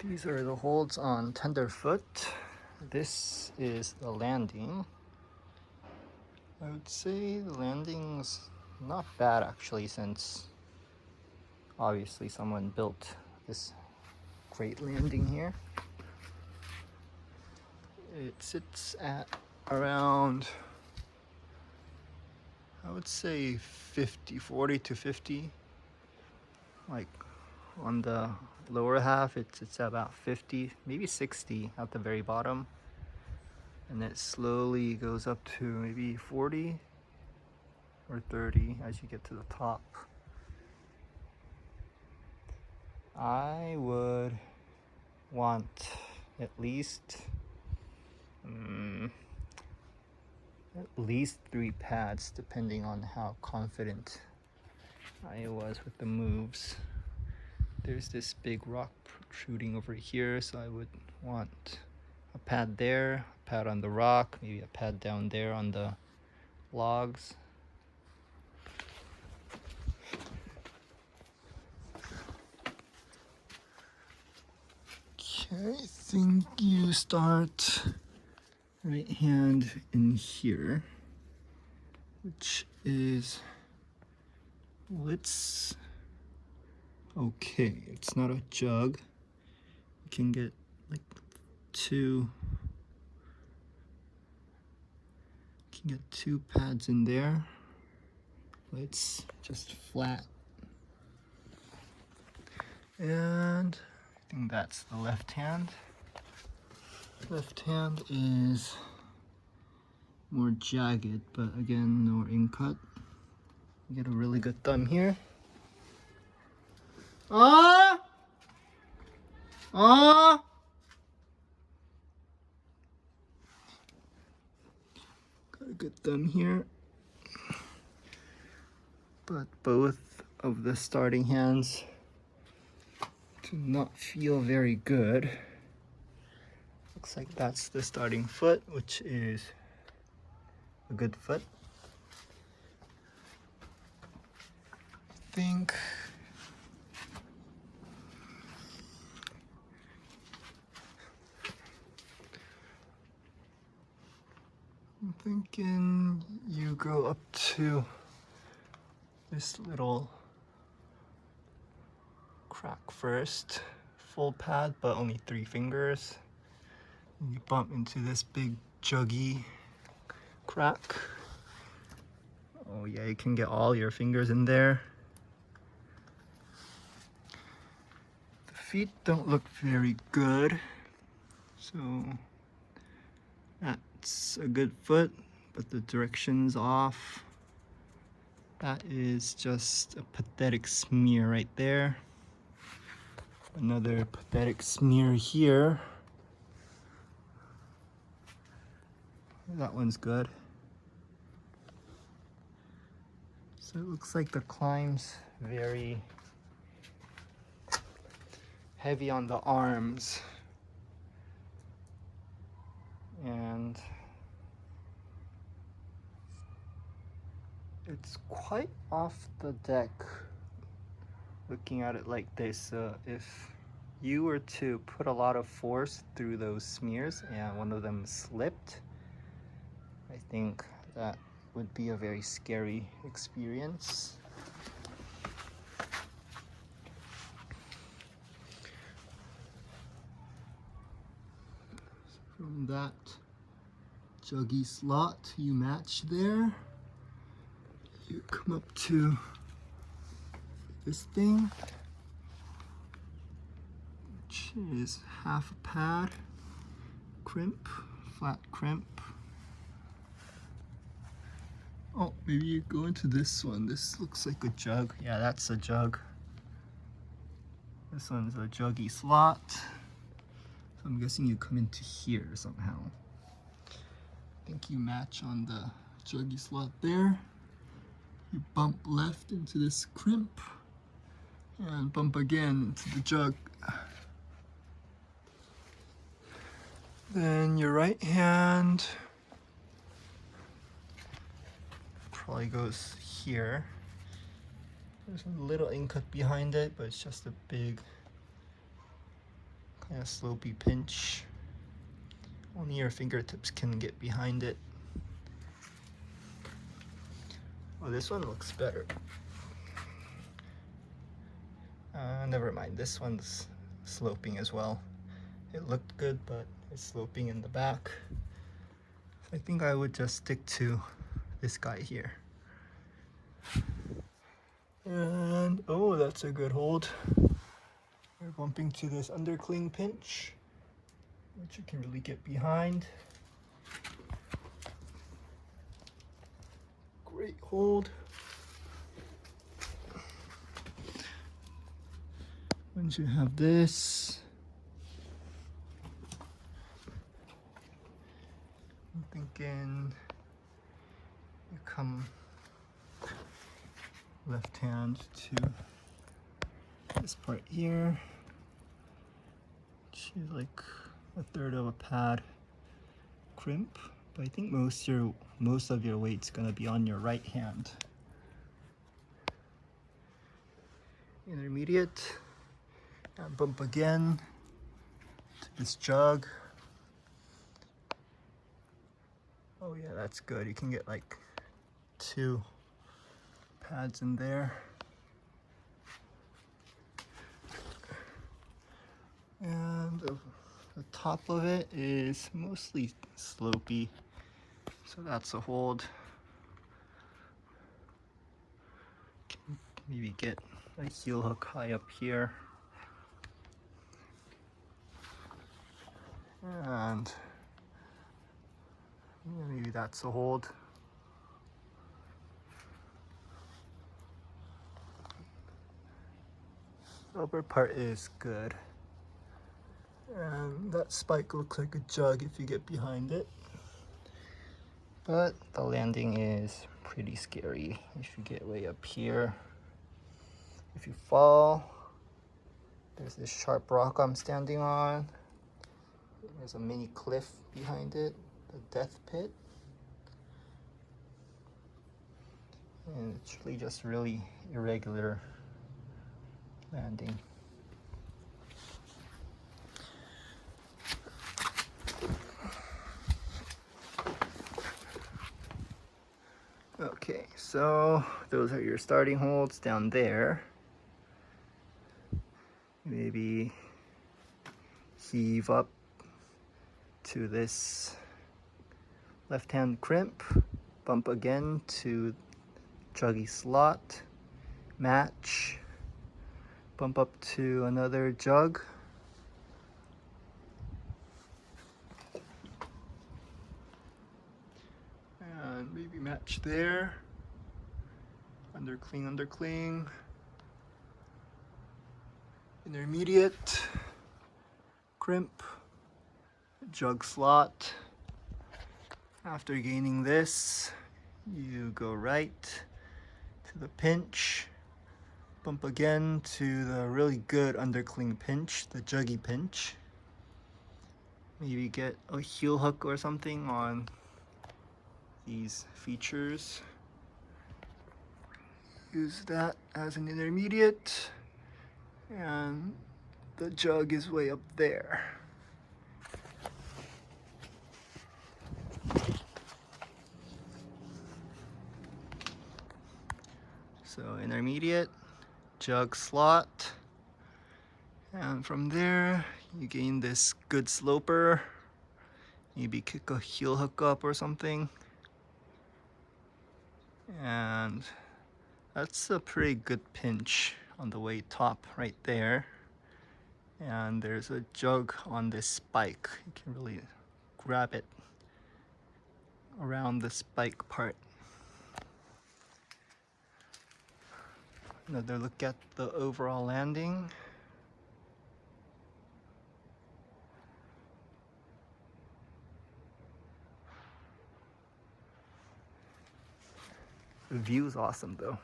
These are the holds on tenderfoot. This is the landing. I would say the landing's not bad actually, since obviously someone built this great landing here. It sits at around, I would say 40 to 50. Like on the lower half, it's about 50, maybe 60 at the very bottom. And it slowly goes up to maybe 40 or 30 as you get to the top. I would want at least 3 pads, depending on how confident I was with the moves. There's this big rock protruding over here, so I would want a pad there, a pad on the rock, maybe a pad down there on the logs. Okay, I think you start right hand in here, which is, it's okay. It's not a jug. You can get like two pads in there. It's just flat. And I think that's the left hand. Left hand is more jagged, but again, no ring cut. You get a really good thumb here. Got a good thumb here. But both of the starting hands do not feel very good. Looks like that's the starting foot, which is a good foot. I'm thinking you go up to this little crack first. Full pad, but only 3 fingers. And you bump into this big juggy crack. Oh yeah, you can get all your fingers in there. The feet don't look very good, so that's a good foot, but the direction's off. That is just a pathetic smear right there. Another pathetic smear here. That one's good. So it looks like the climb's very heavy on the arms. And it's quite off the deck looking at it like this. If you were to put a lot of force through those smears and one of them slipped, I think that would be a very scary experience. From that juggy slot you match there, you come up to this thing, which is half a pad, crimp, flat crimp. Oh, maybe you go into this one. This looks like a jug. Yeah, that's a jug. This one's a juggy slot. So I'm guessing you come into here somehow. I think you match on the juggy slot there. You bump left into this crimp and bump again into the jug. Then your right hand probably goes here. There's a little ink cut behind it, but it's just a big kind and a slopey pinch. Only your fingertips can get behind it. Oh, this one looks better. Never mind, this one's sloping as well. It looked good, but it's sloping in the back. I think I would just stick to this guy here. And oh, that's a good hold. We're bumping to this undercling pinch, which you can really get behind. Great hold. Once you have this, I'm thinking you come left hand to this part here, which is like a third of a pad crimp, but I think most of your weight's gonna be on your right hand. Intermediate, and bump again to this jug. Oh yeah, that's good. You can get like 2 pads in there. And the top of it is mostly slopey, so that's a hold. Can maybe get a heel hook high up here. And yeah, maybe that's a hold. The upper part is good. And that spike looks like a jug if you get behind it. But the landing is pretty scary if you get way up here. If you fall, there's this sharp rock I'm standing on. There's a mini cliff behind it, the death pit. And it's really just really irregular landing. Okay, so those are your starting holds down there. Maybe heave up to this left hand crimp, bump again to juggy slot, match, bump up to another jug, and maybe match there, undercling, intermediate, crimp, jug slot. After gaining this, you go right to the pinch, bump again to the really good undercling pinch, the juggy pinch. Maybe get a heel hook or something on these features. Use that as an intermediate, and the jug is way up there. So intermediate, jug slot, and from there you gain this good sloper. Maybe kick a heel hook up or something, and that's a pretty good pinch on the way top right there. And there's a jug on this spike. You can really grab it around the spike part. Another look at the overall landing. The view's awesome though.